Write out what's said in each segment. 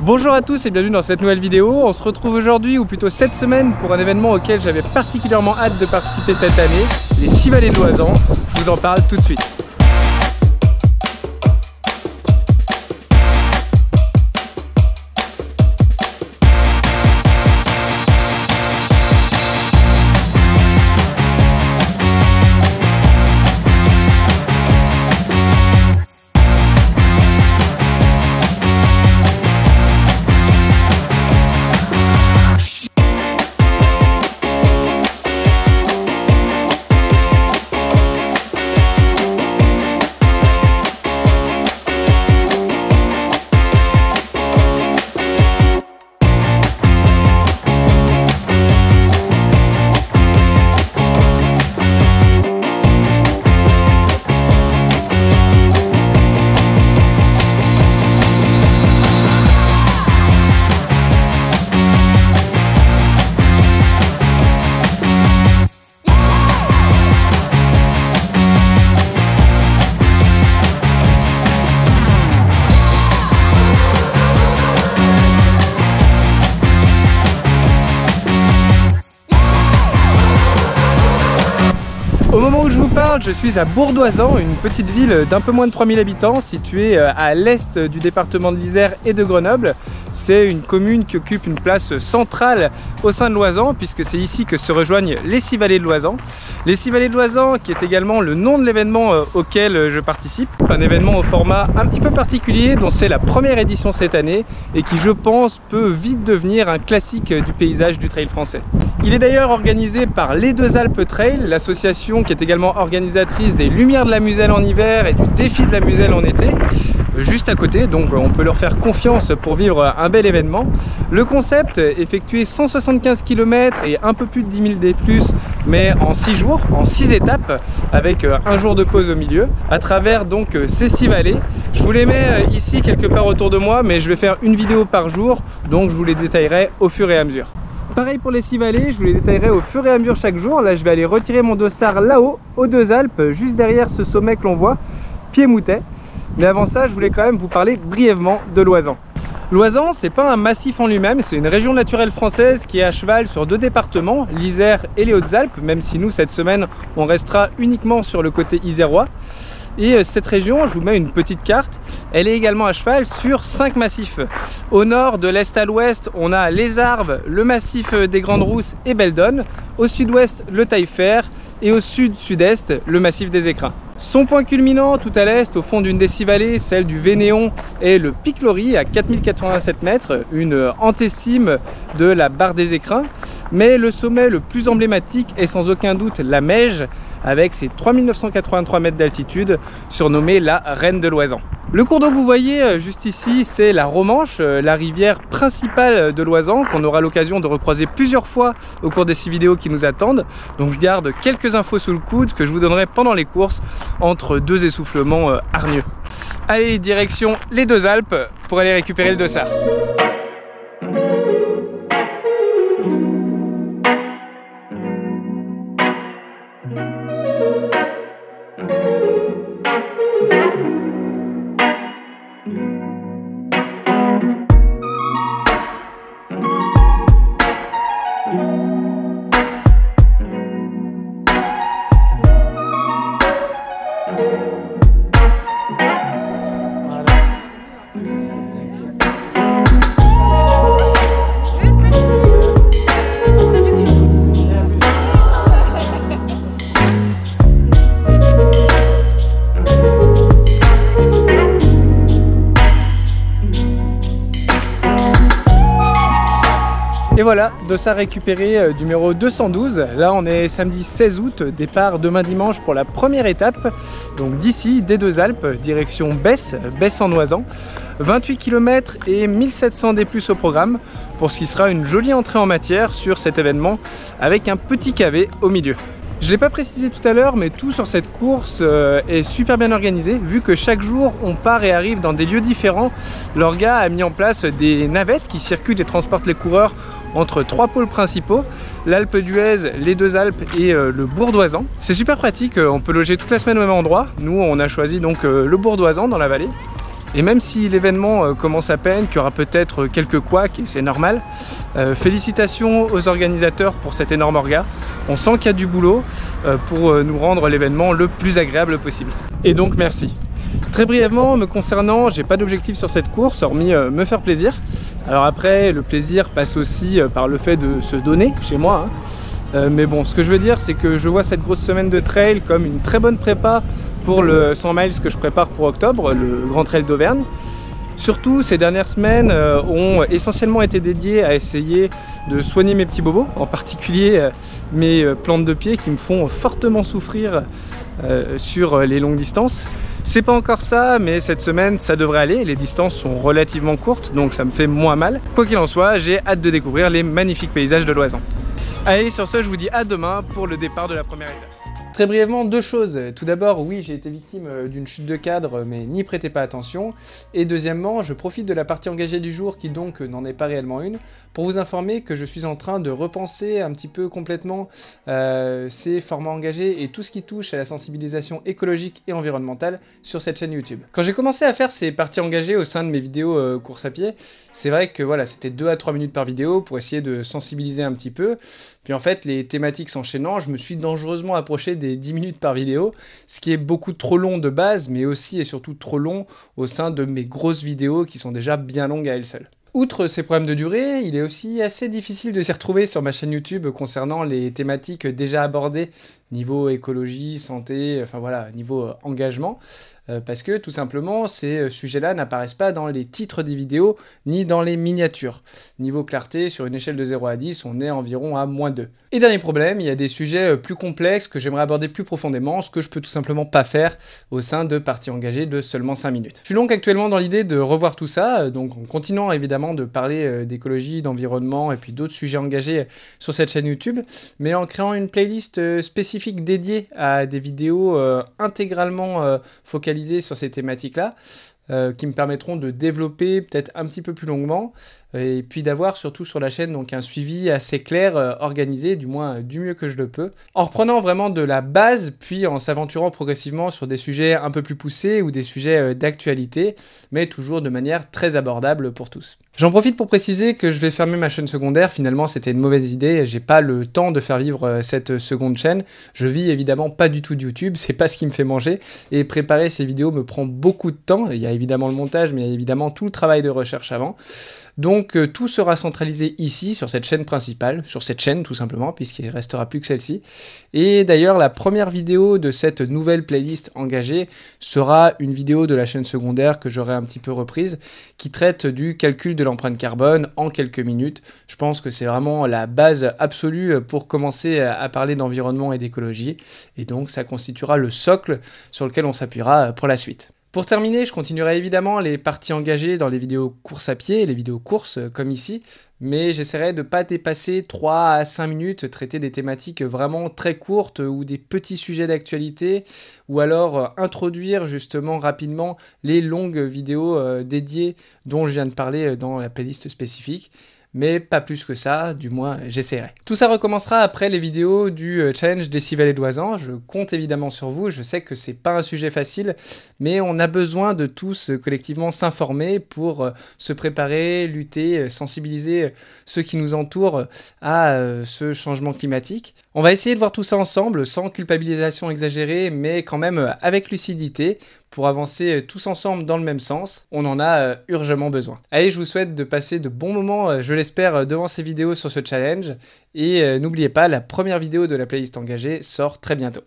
Bonjour à tous et bienvenue dans cette nouvelle vidéo. On se retrouve aujourd'hui, ou plutôt cette semaine, pour un événement auquel j'avais particulièrement hâte de participer cette année, les 6 vallées de Loisan. Je vous en parle tout de suite. Au moment où je vous parle, je suis à Bourg-d'Oisans, une petite ville d'un peu moins de 3000 habitants située à l'est du département de l'Isère et de Grenoble. C'est une commune qui occupe une place centrale au sein de Loisan, puisque c'est ici que se rejoignent les 6 vallées de Loisan. Les 6 vallées de Loisan qui est également le nom de l'événement auquel je participe. Un événement au format un petit peu particulier dont c'est la première édition cette année et qui, je pense, peut vite devenir un classique du paysage du trail français. Il est d'ailleurs organisé par les Deux Alpes Trail, l'association qui est également organisatrice des Lumières de la Muselle en hiver et du Défi de la Muselle en été, juste à côté, donc on peut leur faire confiance pour vivre un bel événement. Le concept, effectuer 175 km et un peu plus de 10 000 D+, mais en 6 jours, en 6 étapes, avec un jour de pause au milieu, à travers donc ces 6 vallées. Je vous les mets ici quelque part autour de moi, mais je vais faire une vidéo par jour, donc je vous les détaillerai au fur et à mesure. Pareil pour les 6 vallées, je vous les détaillerai au fur et à mesure chaque jour. Là, je vais aller retirer mon dossard là-haut, aux Deux Alpes, juste derrière ce sommet que l'on voit, Pied-Moutet. Mais avant ça, je voulais quand même vous parler brièvement de Loisan. Loisan, c'est pas un massif en lui-même, c'est une région naturelle française qui est à cheval sur 2 départements, l'Isère et les Hautes-Alpes, même si nous, cette semaine, on restera uniquement sur le côté isérois. Et cette région, je vous mets une petite carte, elle est également à cheval sur 5 massifs. Au nord, de l'est à l'ouest, on a les Arves, le massif des Grandes Rousses et Beldonne. Au sud-ouest, le Taillefer. Et au sud-sud-est, le massif des Écrins. Son point culminant tout à l'est, au fond d'une des 6 vallées, celle du Vénéon, est le Pic Laurie à 4087 mètres, une antécime de la barre des Écrins. Mais le sommet le plus emblématique est sans aucun doute la Meige, avec ses 3983 mètres d'altitude, surnommée la Reine de Loisan. Le cours d'eau que vous voyez juste ici, c'est la Romanche, la rivière principale de Loisan, qu'on aura l'occasion de recroiser plusieurs fois au cours des 6 vidéos qui nous attendent. Donc je garde quelques infos sous le coude que je vous donnerai pendant les courses, entre 2 essoufflements hargneux. Allez, direction les Deux Alpes pour aller récupérer le dossard. Et voilà, dossard récupéré numéro 212. Là on est samedi 16 août, départ demain dimanche pour la première étape. Donc d'ici, des Deux Alpes, direction Besse en Oisan. 28 km et 1700 D+ au programme pour ce qui sera une jolie entrée en matière sur cet événement avec un petit cavé au milieu. Je ne l'ai pas précisé tout à l'heure, mais tout sur cette course est super bien organisé. Vu que chaque jour, on part et arrive dans des lieux différents, l'orga a mis en place des navettes qui circulent et transportent les coureurs entre 3 pôles principaux, l'Alpe d'Huez, les Deux Alpes et le Bourg-d'Oisans. C'est super pratique, on peut loger toute la semaine au même endroit. Nous, on a choisi donc le Bourg-d'Oisans dans la vallée. Et même si l'événement commence à peine, qu'il y aura peut-être quelques couacs, et c'est normal, félicitations aux organisateurs pour cet énorme orga. On sent qu'il y a du boulot pour nous rendre l'événement le plus agréable possible. Et donc merci. Très brièvement, me concernant, j'ai pas d'objectif sur cette course, hormis me faire plaisir. Alors après, le plaisir passe aussi par le fait de se donner chez moi. Mais bon, ce que je veux dire, c'est que je vois cette grosse semaine de trail comme une très bonne prépa pour le 100 miles que je prépare pour octobre, le Grand Trail d'Auvergne. Surtout, ces dernières semaines ont essentiellement été dédiées à essayer de soigner mes petits bobos, en particulier mes plantes de pied qui me font fortement souffrir sur les longues distances. C'est pas encore ça, mais cette semaine ça devrait aller, les distances sont relativement courtes, donc ça me fait moins mal. Quoi qu'il en soit, j'ai hâte de découvrir les magnifiques paysages de l'Oisans. Allez, sur ce, je vous dis à demain pour le départ de la première étape. Très brièvement, deux choses. Tout d'abord, oui, j'ai été victime d'une chute de cadre, mais n'y prêtez pas attention. Et deuxièmement, je profite de la partie engagée du jour, qui donc n'en est pas réellement une, pour vous informer que je suis en train de repenser un petit peu complètement ces formats engagés et tout ce qui touche à la sensibilisation écologique et environnementale sur cette chaîne YouTube. Quand j'ai commencé à faire ces parties engagées au sein de mes vidéos course à pied, c'est vrai que voilà, c'était 2 à 3 minutes par vidéo pour essayer de sensibiliser un petit peu. Puis en fait, les thématiques s'enchaînant, je me suis dangereusement approché des 10 minutes par vidéo, ce qui est beaucoup trop long de base, mais aussi et surtout trop long au sein de mes grosses vidéos qui sont déjà bien longues à elles seules. Outre ces problèmes de durée, il est aussi assez difficile de s'y retrouver sur ma chaîne YouTube concernant les thématiques déjà abordées, niveau écologie, santé, enfin voilà, niveau engagement, parce que tout simplement ces sujets-là n'apparaissent pas dans les titres des vidéos ni dans les miniatures. Niveau clarté, sur une échelle de 0 à 10, on est environ à -2. Et dernier problème, il y a des sujets plus complexes que j'aimerais aborder plus profondément, ce que je peux tout simplement pas faire au sein de parties engagées de seulement 5 minutes. Je suis donc actuellement dans l'idée de revoir tout ça, donc en continuant évidemment de parler d'écologie, d'environnement et puis d'autres sujets engagés sur cette chaîne YouTube, mais en créant une playlist spécifique dédiée à des vidéos intégralement focalisées sur ces thématiques-là, qui me permettront de développer peut-être un petit peu plus longuement, et puis d'avoir surtout sur la chaîne donc un suivi assez clair, organisé, du moins du mieux que je le peux, en reprenant vraiment de la base, puis en s'aventurant progressivement sur des sujets un peu plus poussés ou des sujets d'actualité, mais toujours de manière très abordable pour tous. J'en profite pour préciser que je vais fermer ma chaîne secondaire, finalement c'était une mauvaise idée, j'ai pas le temps de faire vivre cette seconde chaîne, je vis évidemment pas du tout de YouTube, c'est pas ce qui me fait manger, et préparer ces vidéos me prend beaucoup de temps, il y a évidemment le montage, mais il y a évidemment tout le travail de recherche avant. Donc tout sera centralisé ici, sur cette chaîne principale, sur cette chaîne tout simplement, puisqu'il ne restera plus que celle-ci. Et d'ailleurs, la première vidéo de cette nouvelle playlist engagée sera une vidéo de la chaîne secondaire que j'aurai un petit peu reprise, qui traite du calcul de l'empreinte carbone en quelques minutes. Je pense que c'est vraiment la base absolue pour commencer à parler d'environnement et d'écologie. Et donc ça constituera le socle sur lequel on s'appuiera pour la suite. Pour terminer, je continuerai évidemment les parties engagées dans les vidéos course à pied, les vidéos courses comme ici, mais j'essaierai de ne pas dépasser 3 à 5 minutes, traiter des thématiques vraiment très courtes ou des petits sujets d'actualité, ou alors introduire justement rapidement les longues vidéos dédiées dont je viens de parler dans la playlist spécifique. Mais pas plus que ça, du moins j'essaierai. Tout ça recommencera après les vidéos du challenge des 6 vallées d'Oisans. Je compte évidemment sur vous, je sais que c'est pas un sujet facile, mais on a besoin de tous collectivement s'informer pour se préparer, lutter, sensibiliser ceux qui nous entourent à ce changement climatique. On va essayer de voir tout ça ensemble, sans culpabilisation exagérée, mais quand même avec lucidité, pour avancer tous ensemble dans le même sens. On en a urgemment besoin. Allez, je vous souhaite de passer de bons moments, je l'espère, devant ces vidéos sur ce challenge. Et n'oubliez pas, la première vidéo de la playlist engagée sort très bientôt.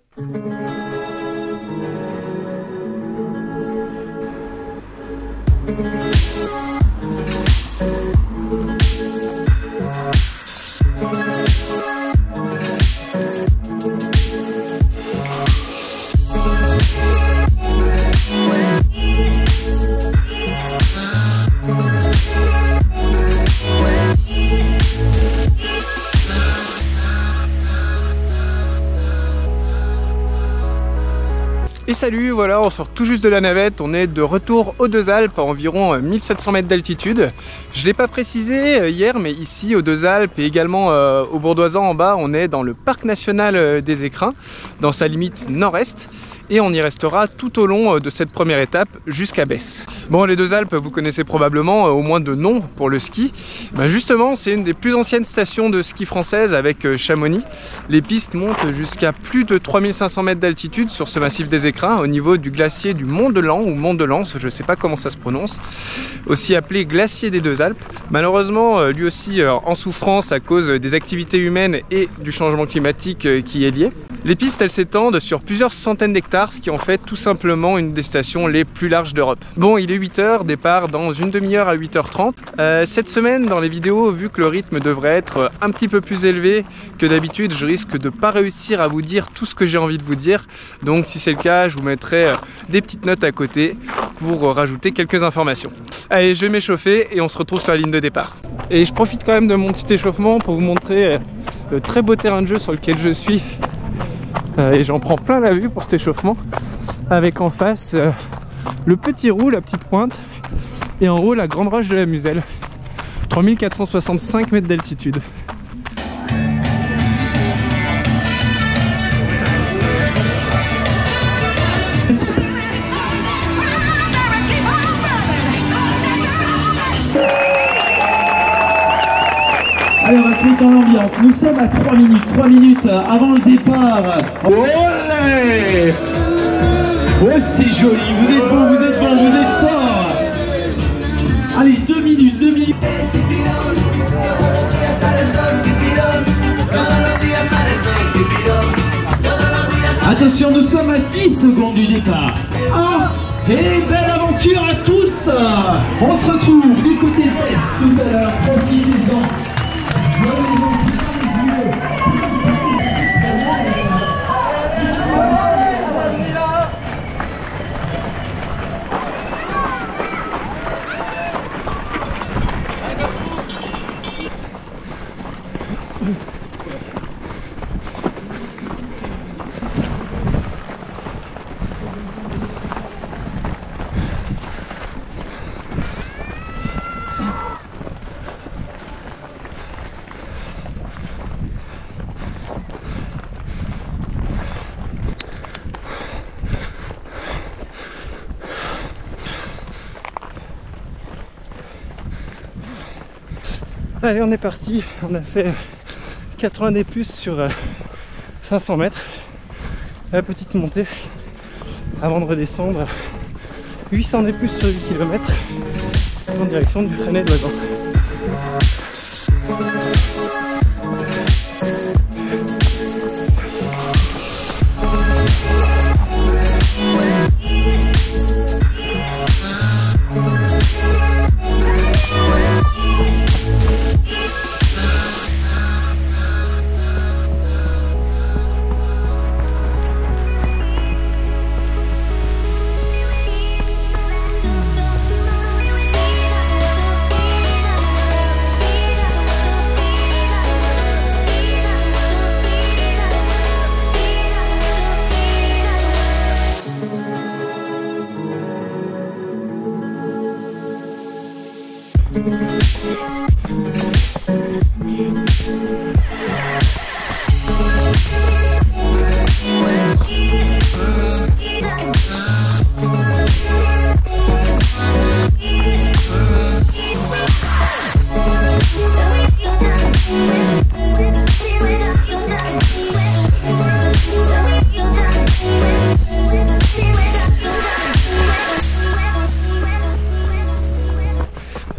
Et salut, voilà, on sort tout juste de la navette, on est de retour aux Deux Alpes à environ 1700 mètres d'altitude. Je ne l'ai pas précisé hier, mais ici aux Deux Alpes et également au Bourdoisan en bas, on est dans le parc national des Écrins, dans sa limite nord-est. et on y restera tout au long de cette première étape jusqu'à Besse. Bon, les Deux Alpes, vous connaissez probablement au moins de nom pour le ski. Ben justement, c'est une des plus anciennes stations de ski françaises avec Chamonix. Les pistes montent jusqu'à plus de 3500 mètres d'altitude sur ce massif des Écrins au niveau du glacier du Mont de Lan ou Mont de Lance, je ne sais pas comment ça se prononce, aussi appelé glacier des Deux Alpes. Malheureusement, lui aussi en souffrance à cause des activités humaines et du changement climatique qui y est lié. Les pistes, elles s'étendent sur plusieurs centaines d'hectares, ce qui en fait tout simplement une des stations les plus larges d'Europe. Bon, il est 8h, départ dans une demi-heure à 8h30. Cette semaine, dans les vidéos, vu que le rythme devrait être un petit peu plus élevé que d'habitude, je risque de pas réussir à vous dire tout ce que j'ai envie de vous dire. Donc si c'est le cas, je vous mettrai des petites notes à côté pour rajouter quelques informations. Allez, je vais m'échauffer et on se retrouve sur la ligne de départ. Et je profite quand même de mon petit échauffement pour vous montrer le très beau terrain de jeu sur lequel je suis. Et j'en prends plein la vue pour cet échauffement, avec en face le petit roux, la petite pointe, et en haut la grande roche de la Muselle, 3465 mètres d'altitude. Allez, on va se mettre dans l'ambiance. Nous sommes à 3 minutes avant le départ. Olé! Oh, c'est joli. Vous êtes bon, vous êtes bon, vous êtes fort. Allez, 2 minutes, 2 minutes. Attention, nous sommes à 10 secondes du départ. Ah! Et belle aventure à tous. On se retrouve du côté de l'Est tout à l'heure. Profitez-en. Allez, on est parti, on a fait 80 des plus sur 500 mètres, la petite montée, avant de redescendre 800 des plus sur 8 km en direction du Fresnay de Loisan.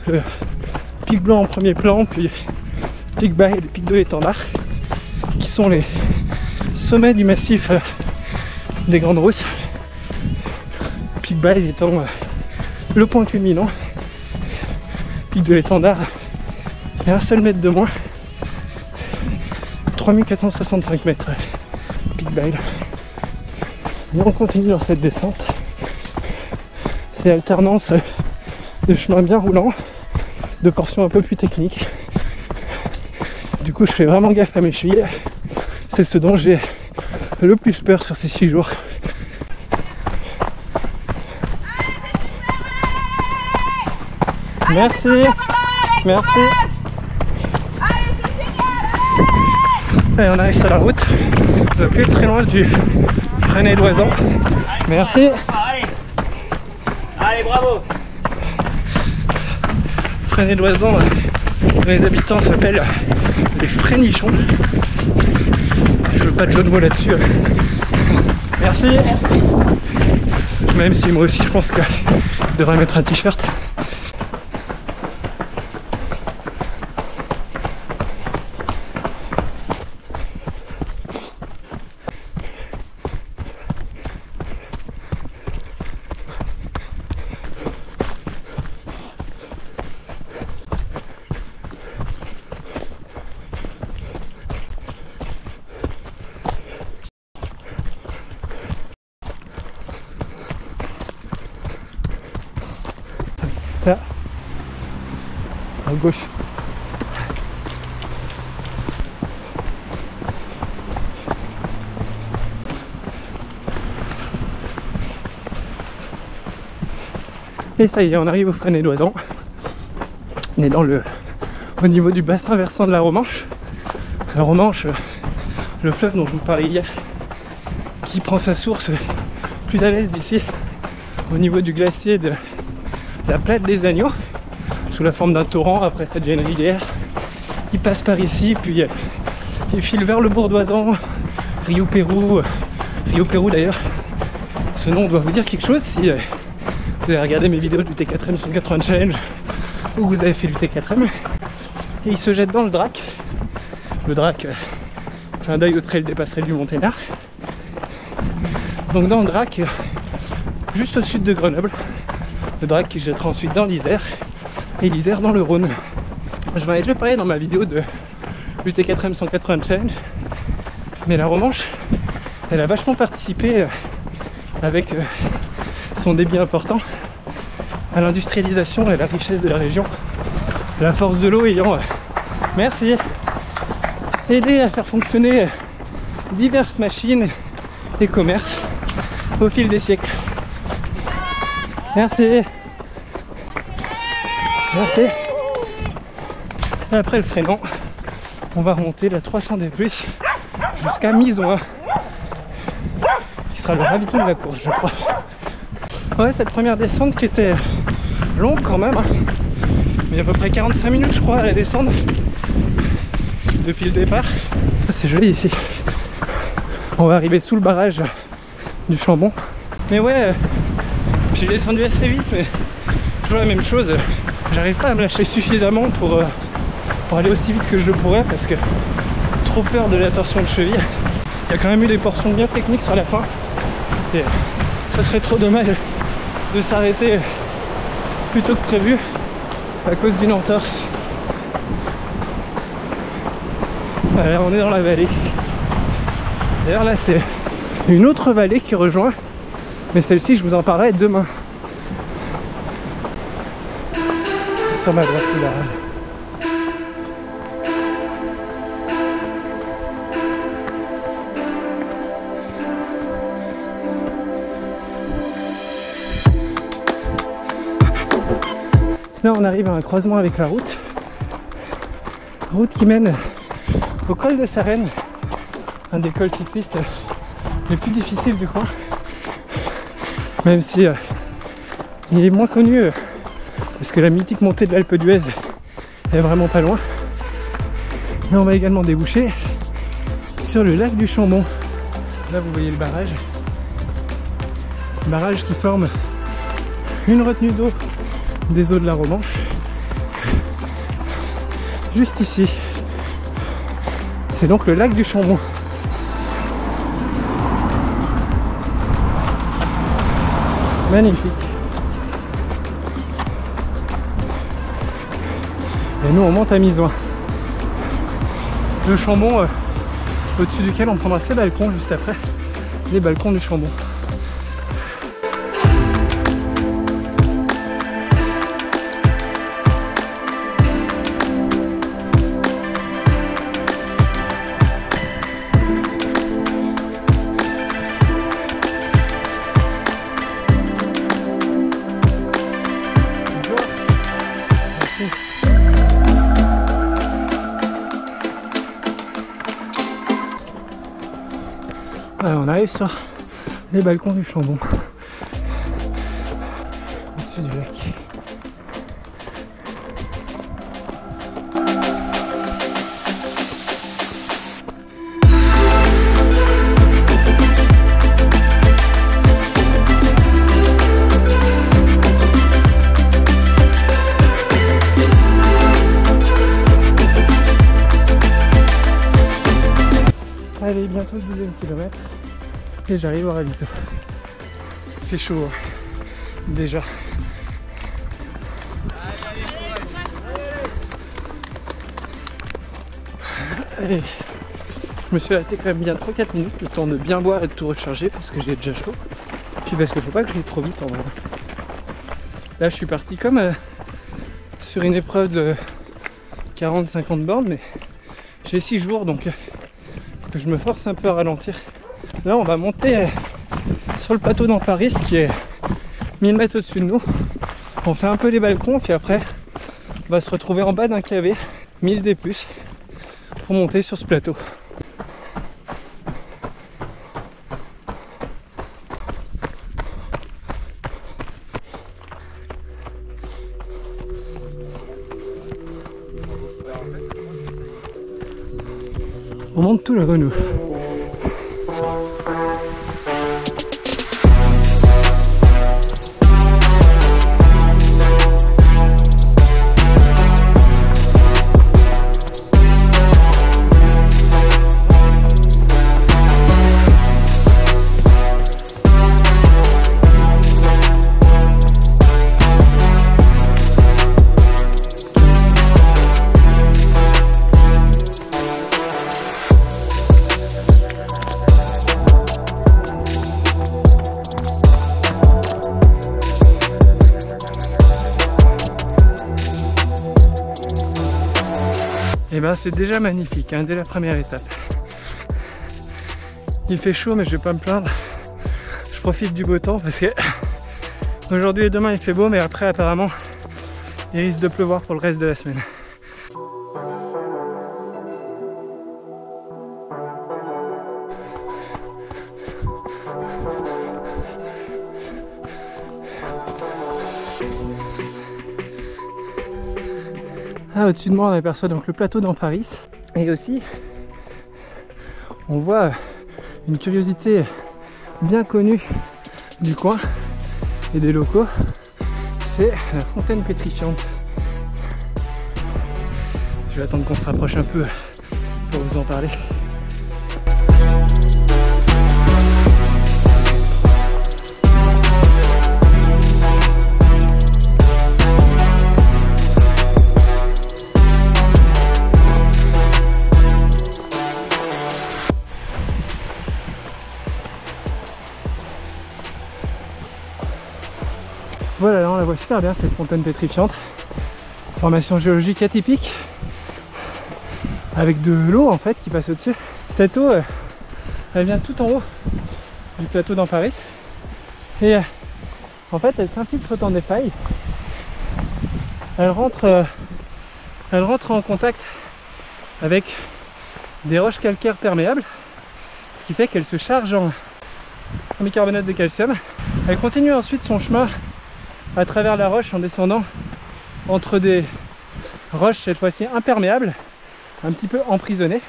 Le pic blanc en premier plan, puis pic bas et le pic de l'étendard, qui sont les sommets du massif des Grandes Rousses. Pic bas étant le point culminant, pic de l'étendard et un seul mètre de moins, 3465 mètres, pic bas. Et on continue dans cette descente, c'est l'alternance de chemins bien roulants, de portions un peu plus techniques. Du coup je fais vraiment gaffe à mes chevilles, c'est ce dont j'ai le plus peur sur ces 6 jours. Merci, merci. Allez, on arrive sur la route, on va plus être très loin du Fresnay-Loizan. Merci. Allez, bravo. Fresnay-Loizan, les habitants s'appellent les Frénichons. Je veux pas de jeu de mots là-dessus. Merci. Merci. Même si moi aussi je pense que je devrais mettre un t-shirt. Là, à gauche. Et ça y est, on arrive au Fresnay-Loizan. On est au niveau du bassin versant de la Romanche. La Romanche, le fleuve dont je vous parlais hier, qui prend sa source plus à l'est d'ici, au niveau du glacier de la Plate des Agneaux, sous la forme d'un torrent. Après ça devient une rivière. Il passe par ici, puis il file vers le Bourdoisan, Rio Pérou. Rio Pérou d'ailleurs, ce nom doit vous dire quelque chose si vous avez regardé mes vidéos du T4M 180 Challenge ou vous avez fait du T4M. Et il se jette dans le Drac. Le Drac, clin d'œil au trail des passerelles du Monténard. Donc dans le Drac, juste au sud de Grenoble. Le Drac qui jettera ensuite dans l'Isère, et l'Isère dans le Rhône. Je m'en ai déjà parlé dans ma vidéo de l'UT4M 180 Challenge, mais la Romanche, elle a vachement participé avec son débit important à l'industrialisation et à la richesse de la région. La force de l'eau ayant, merci, aidé à faire fonctionner diverses machines et commerces au fil des siècles. Merci. Merci. Et après le Frénan, on va remonter la 300D+, jusqu'à Misoin, qui sera le ravito de la course, je crois. Ouais, cette première descente qui était longue quand même, hein. Il y a à peu près 45 minutes je crois à la descendre, depuis le départ. C'est joli ici. On va arriver sous le barrage du Chambon. Mais ouais, j'ai descendu assez vite, mais toujours la même chose. J'arrive pas à me lâcher suffisamment pour aller aussi vite que je le pourrais, parce que trop peur de la torsion de cheville. Il y a quand même eu des portions bien techniques sur la fin. Et ça serait trop dommage de s'arrêter plus tôt que prévu à cause d'une entorse. Voilà, on est dans la vallée. D'ailleurs là c'est une autre vallée qui rejoint, mais celle-ci je vous en parlerai demain. Sur ma droite là. Là on arrive à un croisement avec la route qui mène au col de Sarenne, un des cols cyclistes les plus difficiles du coin, même si il est moins connu parce que la mythique montée de l'Alpe d'Huez est vraiment pas loin. Mais on va également déboucher sur le lac du Chambon. Là vous voyez le barrage qui forme une retenue d'eau des eaux de la Romanche, juste ici. C'est donc le lac du Chambon. Magnifique. Et nous on monte à Misoin. Le Chambon au-dessus duquel on prendra ces balcons juste après, les balcons du Chambon. Alors on arrive sur les balcons du Chambon au-dessus du lac. Allez, bientôt le 12e kilomètre et j'arrive au ravito. Il fait chaud, hein, déjà. Allez. Je me suis arrêté quand même bien 3-4 minutes, le temps de bien boire et de tout recharger parce que j'ai déjà chaud. Puis parce qu'il faut pas que je vais trop vite en vrai. Là je suis parti comme sur une épreuve de 40-50 bornes, mais j'ai 6 jours donc que je me force un peu à ralentir. Là on va monter sur le plateau d'Amparis qui est 1000 mètres au-dessus de nous. On fait un peu les balcons puis après on va se retrouver en bas d'un KV 1000 D+, pour monter sur ce plateau. On monte tout le Renault. Et ben c'est déjà magnifique, hein, dès la première étape. Il fait chaud mais je vais pas me plaindre. Je profite du beau temps parce que aujourd'hui et demain il fait beau, mais après apparemment il risque de pleuvoir pour le reste de la semaine. Ah, au-dessus de moi on aperçoit donc le plateau d'Amparis et aussi on voit une curiosité bien connue du coin et des locaux, c'est la fontaine pétrifiante. Je vais attendre qu'on se rapproche un peu pour vous en parler. Voilà, là on la voit super bien cette fontaine pétrifiante. Formation géologique atypique avec de l'eau en fait qui passe au-dessus. Cette eau elle vient tout en haut du plateau d'Amparis et en fait elle s'infiltre dans des failles. Elle rentre en contact avec des roches calcaires perméables, ce qui fait qu'elle se charge en bicarbonate de calcium. Elle continue ensuite son chemin à travers la roche en descendant entre des roches cette fois-ci imperméables, un petit peu emprisonnées.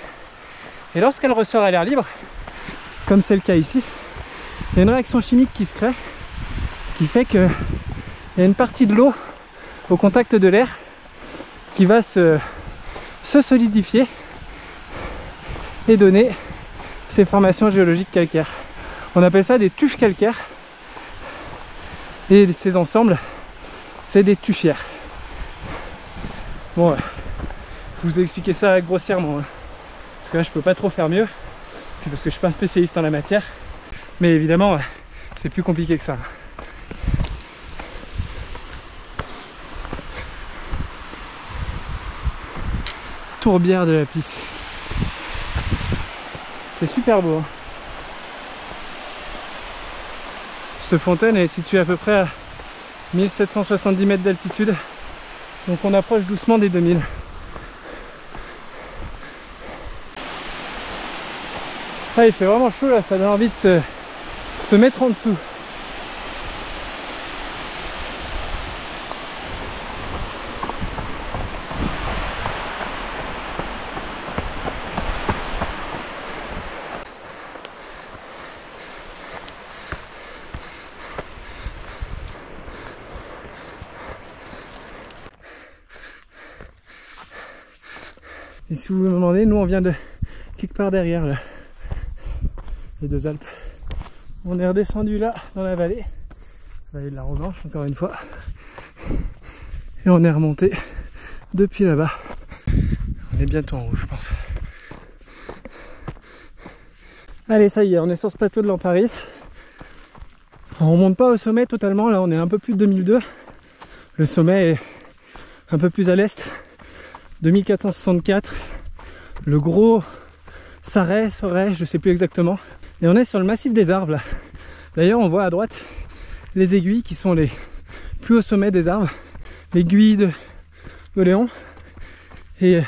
Et lorsqu'elle ressort à l'air libre, comme c'est le cas ici, il y a une réaction chimique qui se crée, qui fait qu'il y a une partie de l'eau au contact de l'air qui va se solidifier et donner ces formations géologiques calcaires. On appelle ça des tuffes calcaires. Et ces ensembles, c'est des tufières. Bon, je vous ai expliqué ça grossièrement, hein, parce que là je peux pas trop faire mieux, puis parce que je suis pas un spécialiste en la matière, mais évidemment c'est plus compliqué que ça. Tourbière de la Pisse. C'est super beau, hein. Cette fontaine est située à peu près à 1770 mètres d'altitude, donc on approche doucement des 2000. Ah, il fait vraiment chaud là, ça donne envie de se mettre en dessous. Et si vous me demandez, nous on vient de quelque part derrière là, les deux Alpes. On est redescendu là dans la vallée de la Romanche encore une fois, et on est remonté depuis là-bas. On est bientôt en haut je pense. Allez, ça y est, on est sur ce plateau de Lamparis. On remonte pas au sommet totalement, là on est un peu plus de 2002. Le sommet est un peu plus à l'est. 2464, le gros Sarret, je sais plus exactement. Et on est sur le massif des arbres là. D'ailleurs on voit à droite les aiguilles qui sont les plus hauts sommets des arbres. L'aiguille de Léon et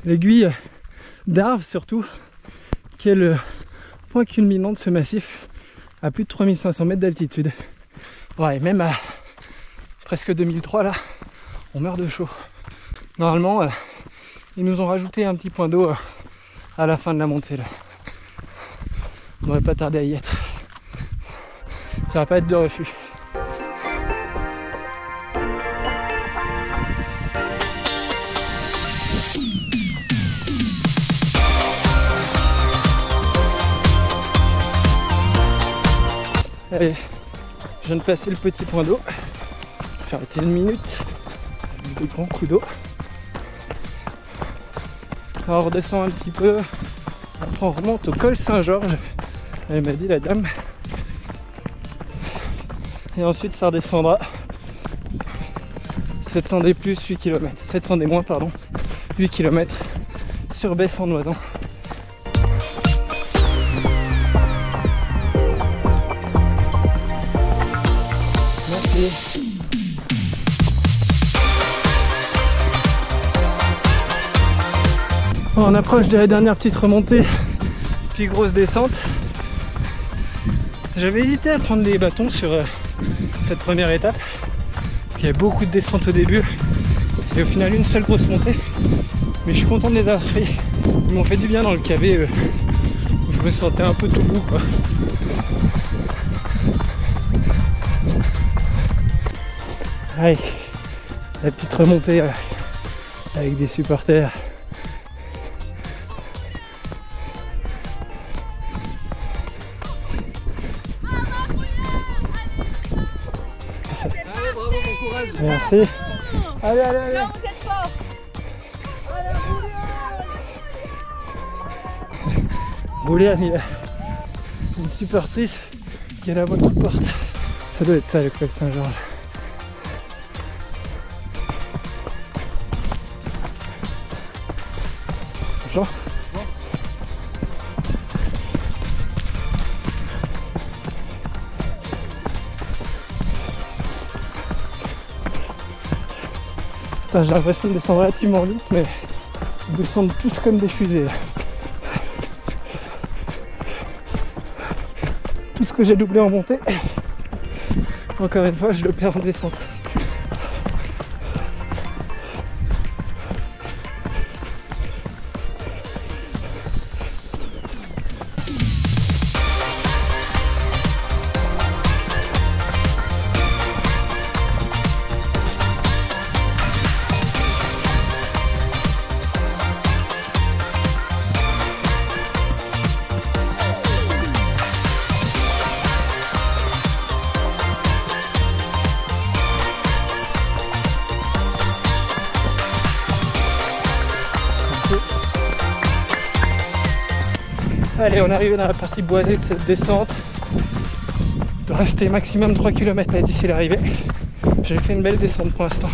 l'aiguille d'Arve surtout, qui est le point culminant de ce massif à plus de 3500 mètres d'altitude. Ouais, même à presque 2003 là, on meurt de chaud. Normalement, ils nous ont rajouté un petit point d'eau à la fin de la montée là. On devrait pas tarder à y être. Ça va pas être de refus. Allez, je viens de passer le petit point d'eau. Je vais faire arrêter une minute. Des grands coups d'eau. Alors on redescend un petit peu. Après on remonte au col Saint-Georges. Elle m'a dit la dame. Et ensuite ça redescendra. 700 des plus, 8 km. 700 des moins, pardon. 8 km sur Besse-en-Noisant. Merci. On approche de la dernière petite remontée, puis grosse descente. J'avais hésité à prendre les bâtons sur cette première étape, parce qu'il y avait beaucoup de descentes au début, et au final une seule grosse montée. Mais je suis content de les avoir pris. Ils m'ont fait du bien dans le cavé, où je me sentais un peu tout bout, quoi. Allez, la petite remontée avec des supporters. Merci. Allez, allez, allez. Là, vous êtes fort. Rouliane, il a une supportrice qui a la voix qui porte. Ça doit être ça le col Saint-Georges. Bonjour. J'ai l'impression de descendre relativement vite, mais ils descendent tous comme des fusées. Tout ce que j'ai doublé en montée, encore une fois, je le perds en descente. Allez, on est arrivé dans la partie boisée de cette descente. Il doit rester maximum 3 km là d'ici l'arrivée. J'ai fait une belle descente pour l'instant.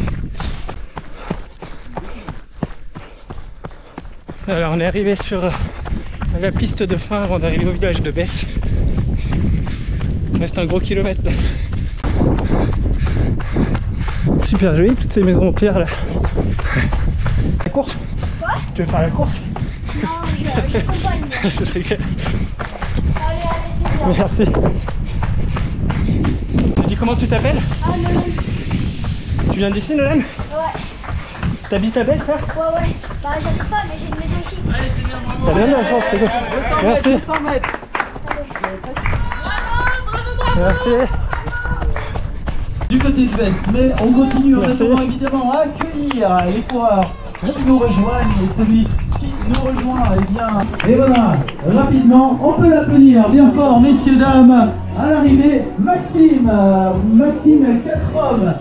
Alors on est arrivé sur la piste de fin avant d'arriver au village de Besse. Il reste un gros kilomètre là. Super joli toutes ces maisons en pierre là. La course? Quoi? Tu veux faire la course? Non, je t'accompagne. Je rigole. Allez, allez, c'est bon. Merci. Tu dis comment tu t'appelles? Ah, Nolan. Tu viens d'ici, Nolan? Ouais. T'habites à Besse, ça? Ouais. Bah, j'habite pas, mais j'ai une maison ici. Ça vient de la France, c'est cool. Merci. 200 mètres. Merci. Du côté de Besse, mais on continue en attendant évidemment à accueillir les coureurs qui nous rejoignent et celui qui nous rejoint, eh bien, et voilà, rapidement, on peut l'applaudir bien fort, messieurs, dames, à l'arrivée, Maxime 4 hommes.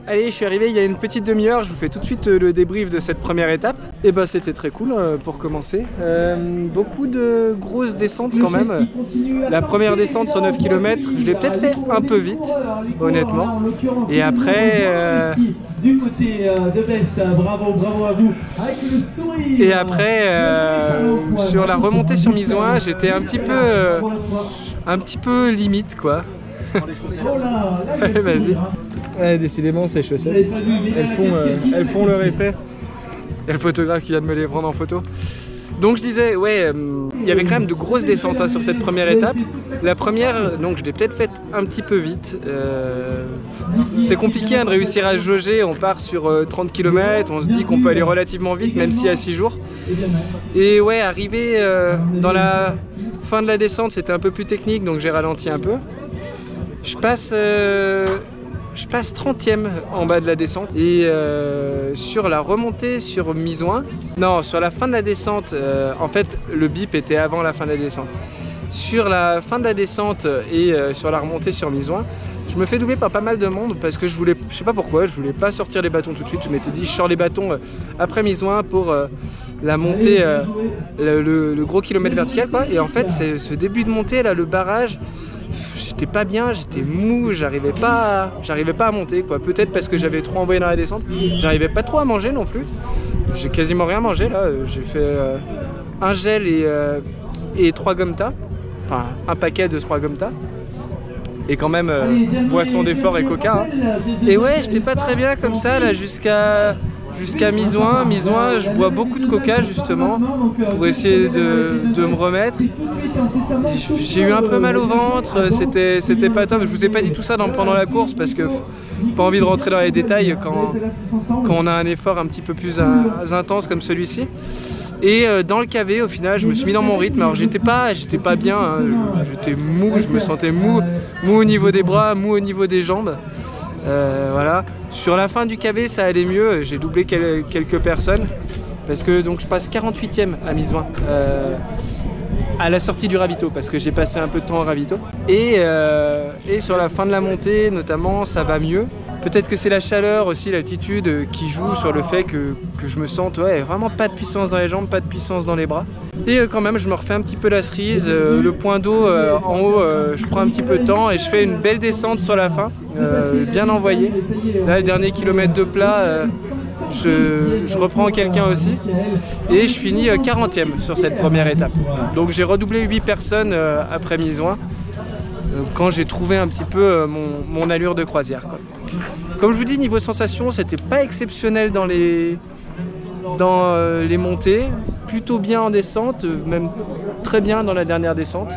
Allez, je suis arrivé il y a une petite demi-heure, je vous fais tout de suite le débrief de cette première étape. Et bah c'était très cool pour commencer. Beaucoup de grosses descentes quand même. La première descente sur 9 km, je l'ai peut-être fait un peu vite, honnêtement. Et après... Du côté de Besse, bravo à vous, avec le sourire. Et après, sur la remontée sur Misoing, j'étais un petit peu limite quoi. Vas-y. Ouais, décidément ces chaussettes, elles font leur effet. Il y a le photographe qui vient de me les prendre en photo. Donc je disais, ouais, il y avait quand même de grosses descentes hein, sur cette première étape. La première, donc je l'ai peut-être faite un petit peu vite. C'est compliqué hein, de réussir à jauger, on part sur 30 km, on se dit qu'on peut aller relativement vite, même si à 6 jours. Et ouais, arrivé dans la fin de la descente, c'était un peu plus technique, donc j'ai ralenti un peu. Je passe 30e en bas de la descente et sur la remontée sur Misoing, non sur la fin de la descente, en fait le bip était avant la fin de la descente. Sur la fin de la descente et sur la remontée sur Misoing, je me fais doubler par pas mal de monde parce que je sais pas pourquoi, je voulais pas sortir les bâtons tout de suite. Je m'étais dit je sors les bâtons après Misoing pour la montée, le gros kilomètre vertical quoi. Et en fait c'est ce début de montée là, le barrage. J'étais pas bien, j'étais mou, j'arrivais pas à monter quoi. Peut-être parce que j'avais trop envoyé dans la descente, j'arrivais pas trop à manger non plus. J'ai quasiment rien mangé là, j'ai fait un gel et 3 Gomta, enfin un paquet de 3 Gomta. Et quand même boisson d'effort et coca. Hein. Et ouais, j'étais pas très bien comme ça là jusqu'à Misoing. Misoing, je bois beaucoup de coca justement pour essayer de me remettre. J'ai eu un peu mal au ventre, c'était pas top. Je vous ai pas dit tout ça pendant la course parce que pas envie de rentrer dans les détails quand on a un effort un petit peu plus intense comme celui-ci. Et dans le KV, au final, je me suis mis dans mon rythme. Alors j'étais pas bien, hein. J'étais mou, je me sentais mou au niveau des bras, mou au niveau des jambes. Voilà. Sur la fin du KV, ça allait mieux. J'ai doublé quelques personnes parce que donc je passe 48e à Misoing à la sortie du ravito parce que j'ai passé un peu de temps au ravito. Et sur la fin de la montée, notamment, ça va mieux. Peut-être que c'est la chaleur aussi, l'altitude qui joue sur le fait que je me sente vraiment pas de puissance dans les jambes, pas de puissance dans les bras. Et quand même, je me refais un petit peu la cerise. Le point d'eau en haut, je prends un petit peu de temps et je fais une belle descente sur la fin, bien envoyée. Là, le dernier kilomètre de plat, je reprends quelqu'un aussi et je finis 40e sur cette première étape. Donc j'ai redoublé 8 personnes après Misoing quand j'ai trouvé un petit peu mon allure de croisière quoi. Comme je vous dis, niveau sensation, c'était pas exceptionnel dans les montées, plutôt bien en descente, même très bien dans la dernière descente.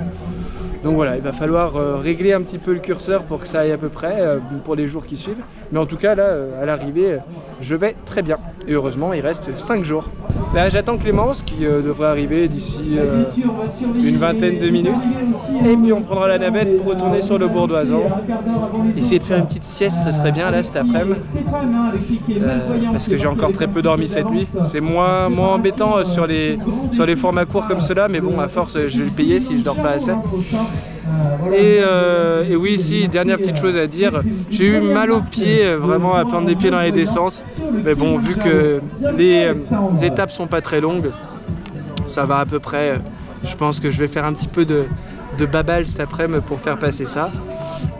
Donc voilà, il va falloir régler un petit peu le curseur pour que ça aille à peu près pour les jours qui suivent. Mais en tout cas, là, à l'arrivée, je vais très bien. Et heureusement, il reste 5 jours. Là, j'attends Clémence qui devrait arriver d'ici une vingtaine de minutes. Et puis on prendra la navette pour retourner sur le Bourdoisan. Essayer de faire une petite sieste, ce serait bien là cet après-midi. Parce que j'ai encore très peu dormi cette nuit. C'est moins embêtant sur les formats courts comme cela. Mais bon, à force, je vais le payer si je dors pas assez. Et oui, si, dernière petite chose à dire, j'ai eu mal aux pieds, vraiment à prendre des pieds dans les descentes. Mais bon, vu que les étapes sont pas très longues, ça va à peu près. Je pense que je vais faire un petit peu de babal cet après-midi pour faire passer ça.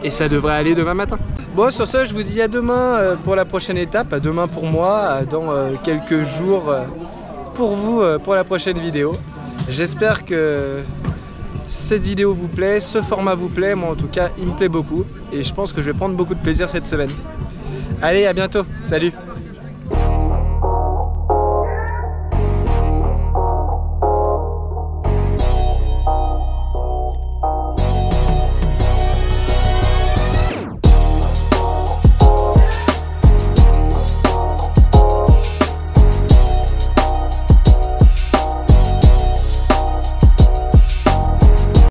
Et ça devrait aller demain matin. Bon, sur ce, je vous dis à demain pour la prochaine étape, à demain pour moi, dans quelques jours pour vous, pour la prochaine vidéo. J'espère que cette vidéo vous plaît, ce format vous plaît, moi en tout cas il me plaît beaucoup et je pense que je vais prendre beaucoup de plaisir cette semaine. Allez, à bientôt, salut!